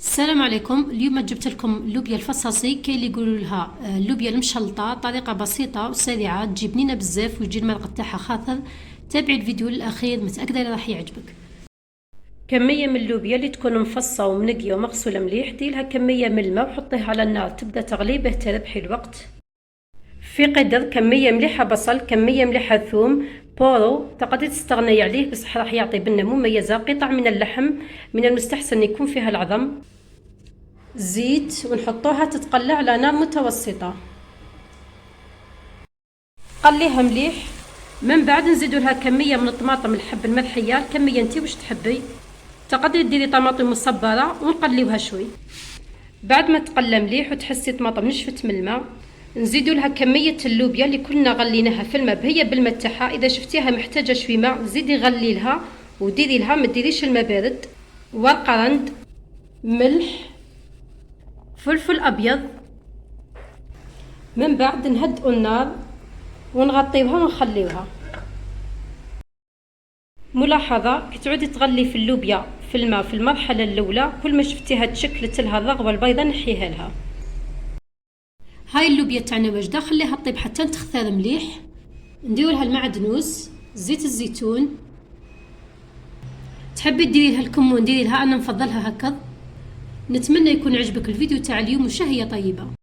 السلام عليكم. اليوم جبت لكم اللوبيا الفصاصي، كاين اللي يقولوا لها اللوبيا المشلطه. طريقه بسيطه وسريعه، تجي بنينه بزاف ويجي المذاق تاعها خاطر. تابعي الفيديو للاخير، متاكده راح يعجبك. كميه من اللوبيا اللي تكون مفصه ومنقيه ومغسوله مليح، ديرلها كميه من الماء وحطيها على النار تبدا تغلي به تربحي الوقت. في قدر كميه مليحه بصل، كميه مليحه ثوم، بورو تقدري تستغني عليه بصح راح يعطي بنه مميزه. قطع من اللحم، من المستحسن يكون فيها العظم. زيت ونحطوها تتقلى على نار متوسطه. قليها مليح. من بعد نزيدوا لها كميه من الطماطم الحب الملحيه، الكميه انت واش تحبي. تقدري ديري طماطم مصبره ونقليوها شوي. بعد ما تقلى مليح وتحسي طماطم نشفت من الماء، نزيدوا لها كميه اللوبيا اللي كنا غليناها في الماء، هي بالماء تاعها. اذا شفتيها محتاجه شوي ماء زيدي غلي لها وديري لها، ما ديريش الماء بارد. ورقرند، ملح، فلفل ابيض. من بعد نهدئوا النار ونغطيوها ونخليوها. ملاحظه كي تعودي تغلي في اللوبيا في الماء في المرحله الاولى، كل ما شفتيها تشكلت لها الرغوه البيضاء نحيها لها. هاي اللوبيا تاعنا واجده، خليها تطيب حتى تختار مليح. نديروا لها المعدنوس، زيت الزيتون. تحبي ديري لها الكمون ديري لها، انا نفضلها هكذا. نتمنى يكون عجبك الفيديو تاع اليوم وشهيه طيبه.